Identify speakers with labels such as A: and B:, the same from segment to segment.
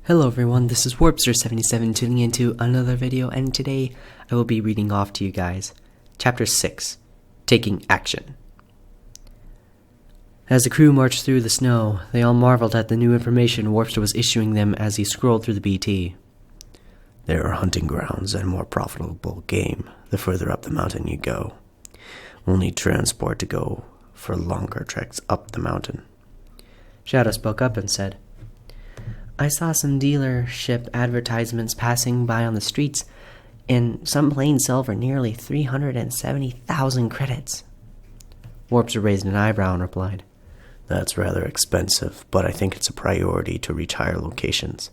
A: Hello everyone, this is Warpster77 tuning into another video, and today I will be reading off to you guys Chapter 6, Taking Action. As the crew marched through the snow, they all marveled at the new information Warpster was issuing them as he scrolled through the BT.
B: There are hunting grounds and more profitable game the further up the mountain you go. We'll need transport to go for longer treks up the mountain.
A: Shadow spoke up and said, I saw some dealership advertisements passing by on the streets, and some planes sell for nearly 370,000 credits.
B: Warpster raised an eyebrow and replied, That's rather expensive, but I think it's a priority to reach higher locations.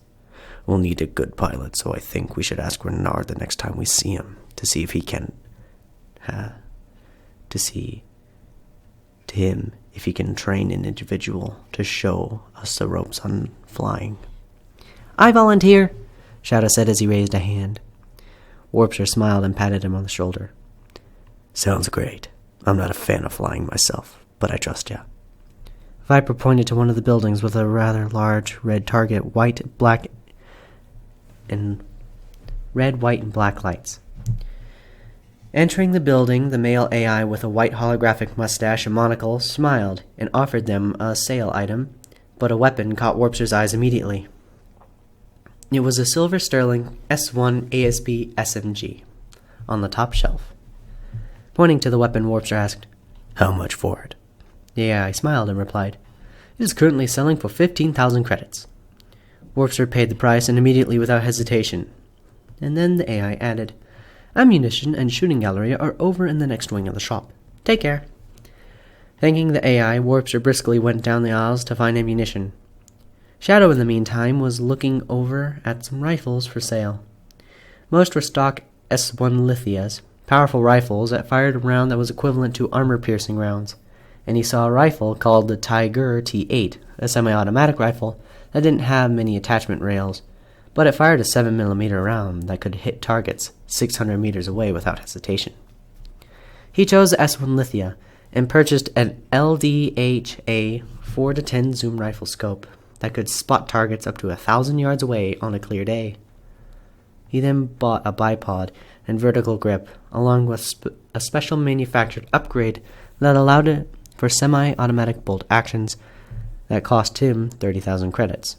B: We'll need a good pilot, so I think we should ask Renard the next time we see him to see if he can... if he can train an individual to show us the ropes on flying.
A: I volunteer, Shadow said as he raised a hand. Warpster smiled and patted him on the shoulder.
B: Sounds great. I'm not a fan of flying myself, but I trust ya.
A: Viper pointed to one of the buildings with a rather large red target, white, and black lights. Entering the building, the male AI with a white holographic mustache and monocle smiled and offered them a sale item, but a weapon caught Warpster's eyes immediately. It was a silver sterling S1 ASP SMG on the top shelf. Pointing to the weapon, Warpster asked,
B: How much for it?
A: The AI smiled and replied, It is currently selling for 15,000 credits. Warpster paid the price and immediately without hesitation. And then the AI added, Ammunition and shooting gallery are over in the next wing of the shop. Take care. Thanking the AI, Warpster briskly went down the aisles to find ammunition. Shadow, in the meantime, was looking over at some rifles for sale. Most were stock S1 Lithias, powerful rifles that fired a round that was equivalent to armor-piercing rounds, and he saw a rifle called the Tiger T8, a semi-automatic rifle that didn't have many attachment rails, but it fired a 7mm round that could hit targets 600 meters away without hesitation. He chose the S1 Lithia and purchased an LDHA 4-10 zoom rifle scope that could spot targets up to 1,000 yards away on a clear day. He then bought a bipod and vertical grip, along with a special manufactured upgrade that allowed it for semi-automatic bolt actions that cost him 30,000 credits.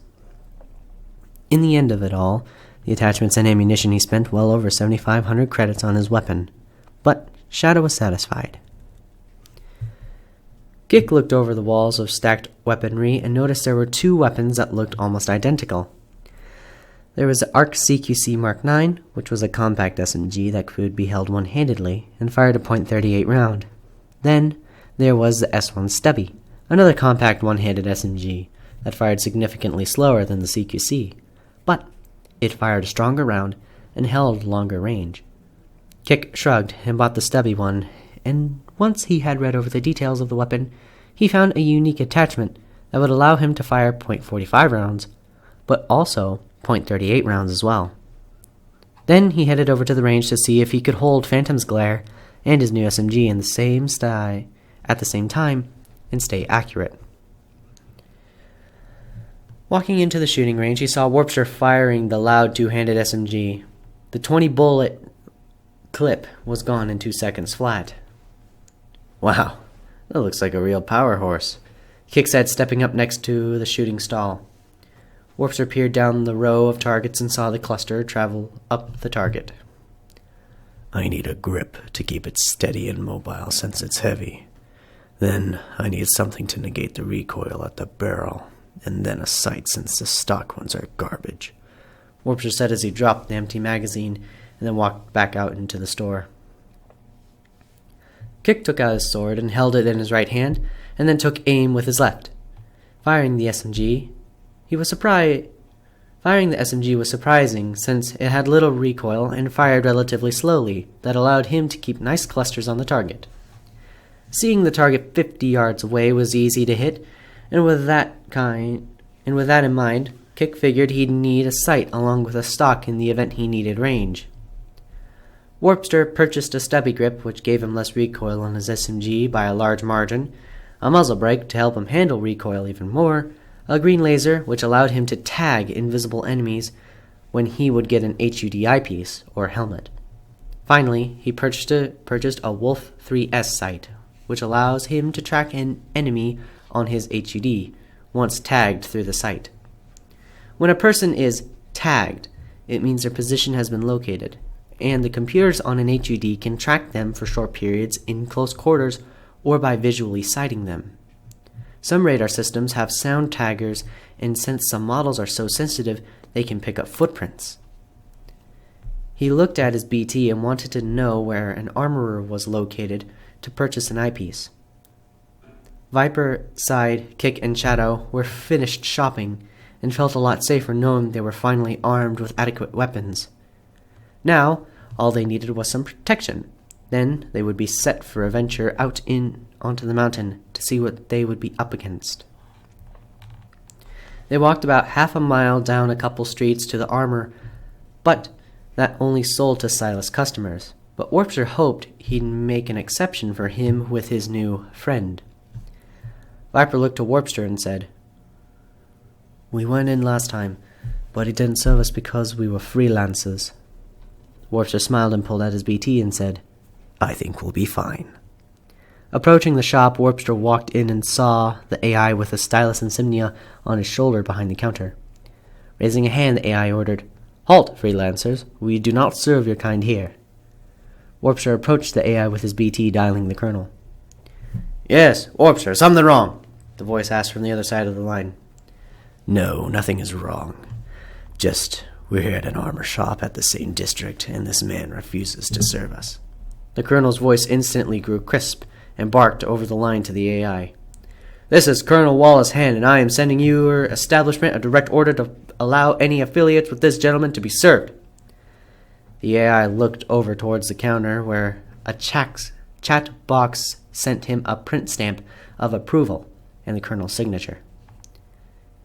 A: In the end of it all, the attachments and ammunition, he spent well over 7,500 credits on his weapon, but Shadow was satisfied. Kick looked over the walls of stacked weaponry and noticed there were two weapons that looked almost identical. There was the ARC CQC Mark IX, which was a compact SMG that could be held one-handedly and fired a .38 round. Then there was the S1 Stubby, another compact one-handed SMG that fired significantly slower than the CQC, but it fired a stronger round and held longer range. Kick shrugged and bought the Stubby one, and once he had read over the details of the weapon, he found a unique attachment that would allow him to fire .45 rounds, but also .38 rounds as well. Then he headed over to the range to see if he could hold Phantom's Glare and his new SMG in the same style at the same time and stay accurate. Walking into the shooting range, he saw Warpster firing the loud two-handed SMG. The 20-bullet clip was gone in 2 seconds flat.
B: Wow, that looks like a real power horse,
A: Kick said, stepping up next to the shooting stall. Warpster peered down the row of targets and saw the cluster travel up the target.
B: I need a grip to keep it steady and mobile since it's heavy. Then I need something to negate the recoil at the barrel, and then a sight since the stock ones are garbage,
A: Warpster said as he dropped the empty magazine and then walked back out into the store. Kick took out his sword and held it in his right hand, and then took aim with his left. Firing the SMG was surprising, since it had little recoil and fired relatively slowly, that allowed him to keep nice clusters on the target. Seeing the target 50 yards away was easy to hit, and with that in mind, Kick figured he'd need a sight along with a stock in the event he needed range. Warpster purchased a stubby grip, which gave him less recoil on his SMG by a large margin, a muzzle brake to help him handle recoil even more, a green laser which allowed him to tag invisible enemies when he would get an HUD eyepiece or helmet. Finally, he purchased a Wolf 3S sight, which allows him to track an enemy on his HUD once tagged through the sight. When a person is tagged, it means their position has been located, and the computers on an HUD can track them for short periods in close quarters or by visually sighting them. Some radar systems have sound taggers, and since some models are so sensitive, they can pick up footprints. He looked at his BT and wanted to know where an armorer was located to purchase an eyepiece. Viper, Side, Kick, and Shadow were finished shopping and felt a lot safer knowing they were finally armed with adequate weapons. Now, all they needed was some protection. Then they would be set for a venture out onto the mountain to see what they would be up against. They walked about half a mile down a couple streets to the armor, but that only sold to Silas customers. But Warpster hoped he'd make an exception for him with his new friend. Viper looked to Warpster and said, "We went in last time, but it didn't serve us because we were freelancers." Warpster smiled and pulled out his BT and said,
B: "I think we'll be fine."
A: Approaching the shop, Warpster walked in and saw the AI with a stylus insignia on his shoulder behind the counter. Raising a hand, the AI ordered, "Halt, freelancers. We do not serve your kind here." Warpster approached the AI with his BT, dialing the colonel. "Yes, Warpster, something wrong?" the voice asked from the other side of the line.
B: "No, nothing is wrong. Just, we're here at an armor shop at the same district, and this man refuses to serve us."
A: The colonel's voice instantly grew crisp and barked over the line to the AI. "This is Colonel Wallace Hand, and I am sending your establishment a direct order to allow any affiliates with this gentleman to be served." The AI looked over towards the counter where a chat box sent him a print stamp of approval and the colonel's signature.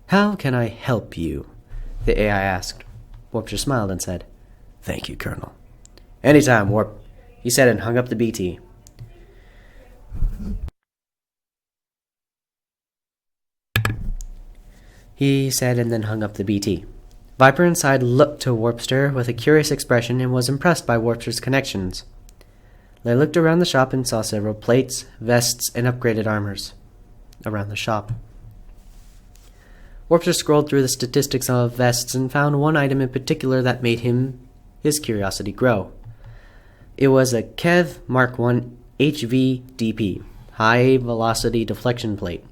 A: "How can I help you?" the AI asked. Warpster smiled and said,
B: "Thank you, Colonel."
A: "Anytime, Warp," he said and hung up the BT. Viper inside looked to Warpster with a curious expression and was impressed by Warpster's connections. They looked around the shop and saw several plates, vests, and upgraded armors around the shop. Warpster scrolled through the statistics of vests and found one item in particular that made his curiosity grow. It was a Kev Mark I HVDP, High Velocity Deflection Plate,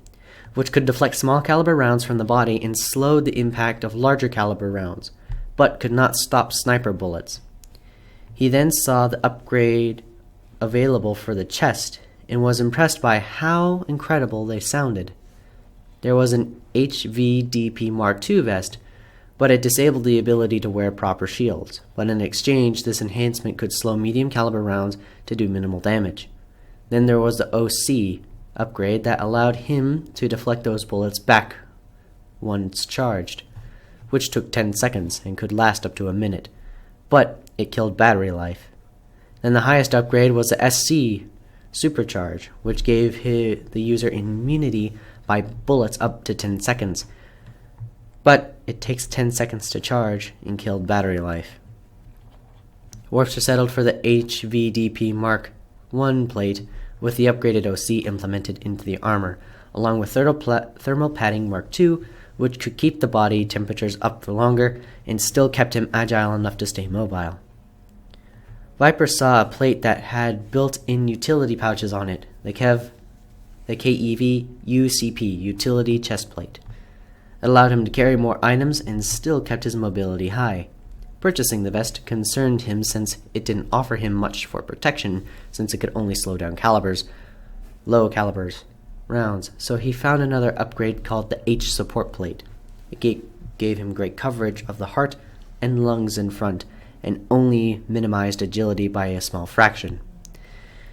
A: which could deflect small caliber rounds from the body and slowed the impact of larger caliber rounds, but could not stop sniper bullets. He then saw the upgrade available for the chest and was impressed by how incredible they sounded. There was an HVDP Mark II vest, but it disabled the ability to wear proper shields, but in exchange this enhancement could slow medium caliber rounds to do minimal damage. Then there was the OC upgrade that allowed him to deflect those bullets back once charged, which took 10 seconds and could last up to a minute, but it killed battery life. Then the highest upgrade was the SC Supercharge, which gave the user immunity by bullets up to 10 seconds, but it takes 10 seconds to charge and killed battery life. Warpster settled for the HVDP Mark I plate with the upgraded OC implemented into the armor, along with thermal padding Mark II, which could keep the body temperatures up for longer and still kept him agile enough to stay mobile. Viper saw a plate that had built-in utility pouches on it, the KEV UCP utility chest plate. It allowed him to carry more items and still kept his mobility high. Purchasing the vest concerned him since it didn't offer him much for protection, since it could only slow down low calibers rounds, so he found another upgrade called the H support plate. It gave him great coverage of the heart and lungs in front, and only minimized agility by a small fraction.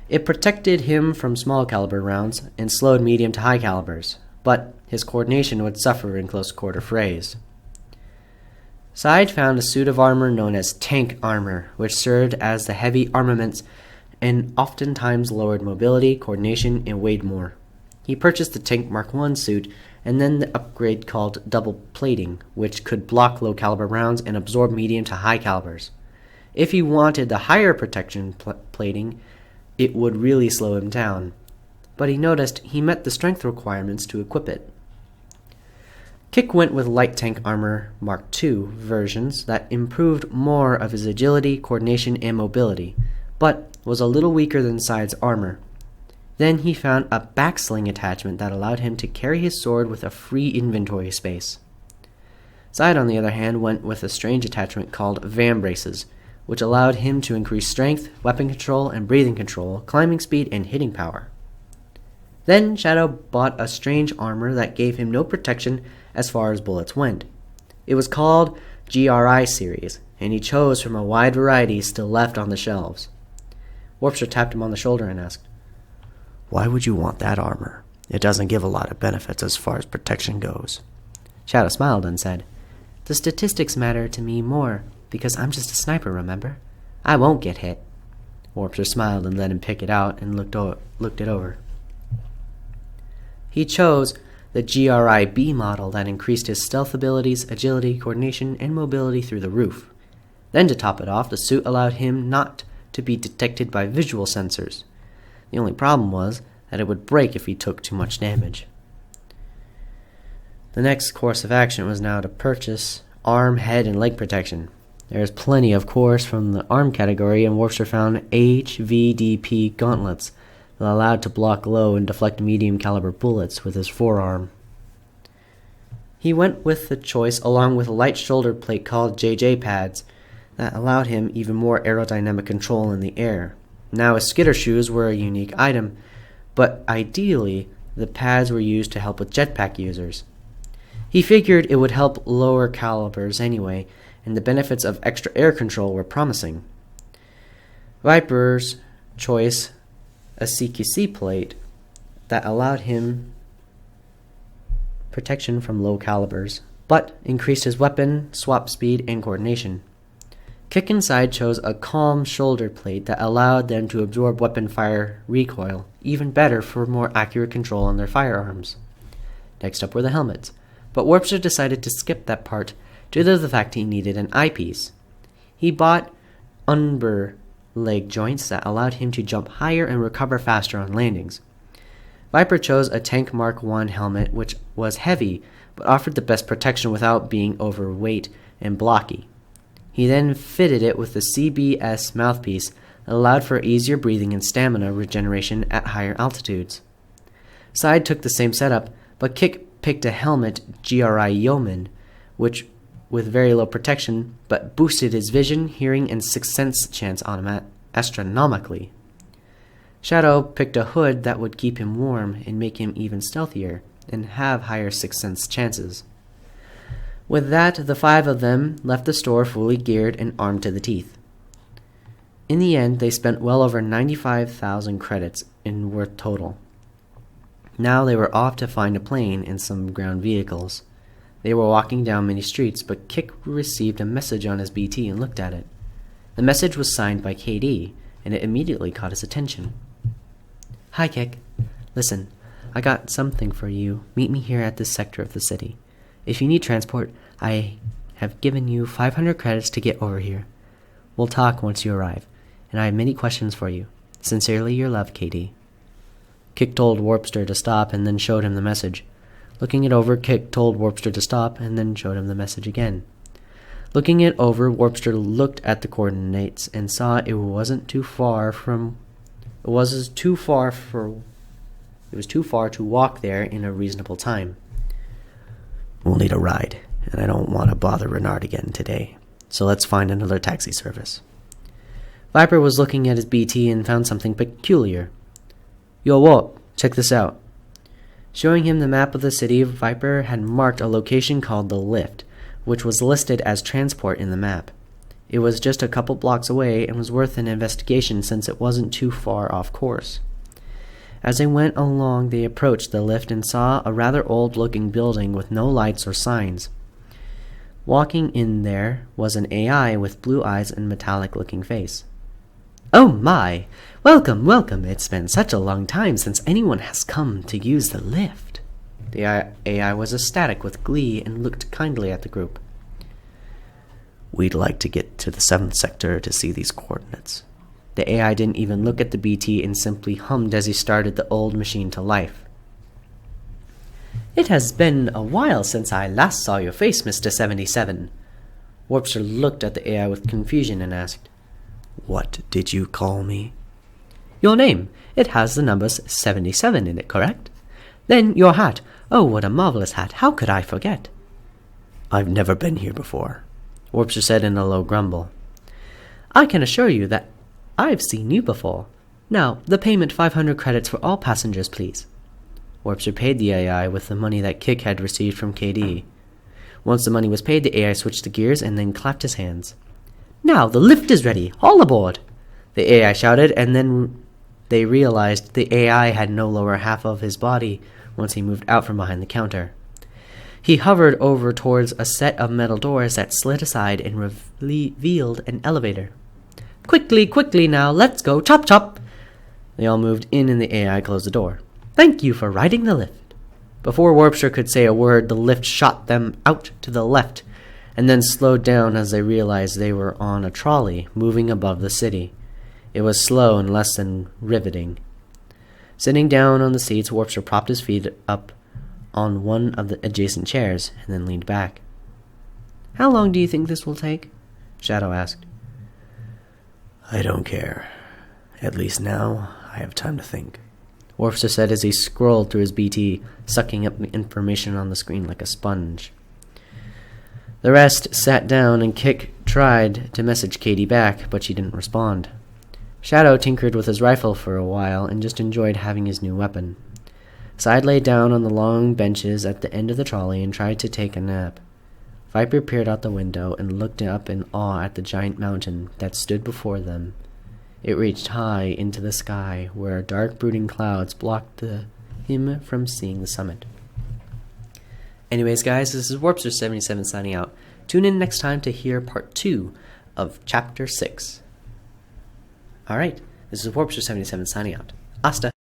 A: It protected him from small caliber rounds and slowed medium to high calibers, but his coordination would suffer in close quarter frays. Side found a suit of armor known as tank armor, which served as the heavy armaments and oftentimes lowered mobility, coordination, and weighed more. He purchased the Tank Mark I suit and then the upgrade called double plating, which could block low caliber rounds and absorb medium to high calibers. If he wanted the higher protection plating, it would really slow him down, but he noticed he met the strength requirements to equip it. Kik went with Light Tank Armor Mark II versions that improved more of his agility, coordination, and mobility, but was a little weaker than Side's armor. Then he found a backsling attachment that allowed him to carry his sword with a free inventory space. Side, on the other hand, went with a strange attachment called Vam Braces, which allowed him to increase strength, weapon control, and breathing control, climbing speed, and hitting power. Then Shadow bought a strange armor that gave him no protection as far as bullets went. It was called GRI series, and he chose from a wide variety still left on the shelves. Warpster tapped him on the shoulder and asked,
B: "Why would you want that armor? It doesn't give a lot of benefits as far as protection goes."
A: Shadow smiled and said, "The statistics matter to me more, because I'm just a sniper, remember? I won't get hit." Warpster smiled and let him pick it out and looked it over. He chose the GRI-B model that increased his stealth abilities, agility, coordination, and mobility through the roof. Then to top it off, the suit allowed him not to be detected by visual sensors. The only problem was that it would break if he took too much damage. The next course of action was now to purchase arm, head, and leg protection. There is plenty, of course, from the arm category, and Warpster found HVDP gauntlets that allowed to block low and deflect medium caliber bullets with his forearm. He went with the choice along with a light shoulder plate called JJ pads that allowed him even more aerodynamic control in the air. Now his skitter shoes were a unique item, but ideally the pads were used to help with jetpack users. He figured it would help lower calibers anyway, and the benefits of extra air control were promising. Viper's choice a CQC plate that allowed him protection from low calibers, but increased his weapon, swap speed, and coordination. Kik and Side chose a calm shoulder plate that allowed them to absorb weapon fire recoil, even better for more accurate control on their firearms. Next up were the helmets, but Warpster decided to skip that part due to the fact he needed an eyepiece. He bought Umber leg joints that allowed him to jump higher and recover faster on landings. Viper chose a Tank Mark I helmet, which was heavy, but offered the best protection without being overweight and blocky. He then fitted it with the CBS mouthpiece that allowed for easier breathing and stamina regeneration at higher altitudes. Side took the same setup, but Kik picked a helmet GRI Yeoman, which with very low protection, but boosted his vision, hearing, and sixth sense chance astronomically. Shadow picked a hood that would keep him warm and make him even stealthier, and have higher sixth sense chances. With that, the five of them left the store fully geared and armed to the teeth. In the end, they spent well over 95,000 credits in worth total. Now they were off to find a plane and some ground vehicles. They were walking down many streets, but Kik received a message on his BT and looked at it. The message was signed by KD, and it immediately caught his attention. "Hi, Kik. Listen, I got something for you. Meet me here at this sector of the city. If you need transport, I have given you 500 credits to get over here. We'll talk once you arrive, and I have many questions for you. Sincerely, your love, KD." Kik told Warpster to stop and then showed him the message. Looking it over, Kik told Warpster to stop and then showed him the message again. Looking it over, Warpster looked at the coordinates and saw it was too far to walk there in a reasonable time.
B: "We'll need a ride, and I don't want to bother Renard again today, so let's find another taxi service."
A: Viper was looking at his BT and found something peculiar. "Yo, what? Check this out." Showing him the map of the city, Viper had marked a location called the Lift, which was listed as transport in the map. It was just a couple blocks away and was worth an investigation since it wasn't too far off course. As they went along, they approached the lift and saw a rather old-looking building with no lights or signs. Walking in there was an AI with blue eyes and metallic-looking face. Oh my! Welcome, welcome. It's been such a long time since anyone has come to use the lift. The AI was ecstatic with glee and looked kindly at the group.
B: We'd like to get to the 7th sector to see these coordinates.
A: The AI didn't even look at the BT and simply hummed as he started the old machine to life. It has been a while since I last saw your face, Mr. 77. Warpster looked at the AI with confusion and asked,
B: What did you call me?
A: Your name. It has the numbers 77 in it, correct? Then your hat. Oh, what a marvelous hat. How could I forget?
B: I've never been here before,
A: Warpster said in a low grumble. I can assure you that I've seen you before. Now, the payment 500 credits for all passengers, please. Warpster paid the AI with the money that Kick had received from KD. Once the money was paid, the AI switched the gears and then clapped his hands. Now, the lift is ready. All aboard! The AI shouted, and then they realized the AI had no lower half of his body once he moved out from behind the counter. He hovered over towards a set of metal doors that slid aside and revealed an elevator. Quickly, quickly now, let's go, chop chop! They all moved in and the AI closed the door. Thank you for riding the lift. Before Warpster could say a word, the lift shot them out to the left, and then slowed down as they realized they were on a trolley moving above the city. It was slow and less than riveting. Sitting down on the seats, Warpster propped his feet up on one of the adjacent chairs and then leaned back. How long do you think this will take? Shadow asked.
B: I don't care. At least now I have time to think,
A: Warpster said as he scrolled through his BT, sucking up the information on the screen like a sponge. The rest sat down and Kick tried to message Katie back, but she didn't respond. Shadow tinkered with his rifle for a while and just enjoyed having his new weapon. Side lay down on the long benches at the end of the trolley and tried to take a nap. Viper peered out the window and looked up in awe at the giant mountain that stood before them. It reached high into the sky, where dark brooding clouds blocked him from seeing the summit. Anyways, guys, this is Warpster77 signing out. Tune in next time to hear part 2 of Chapter 6. Alright, this is Warpster77 signing out. Hasta!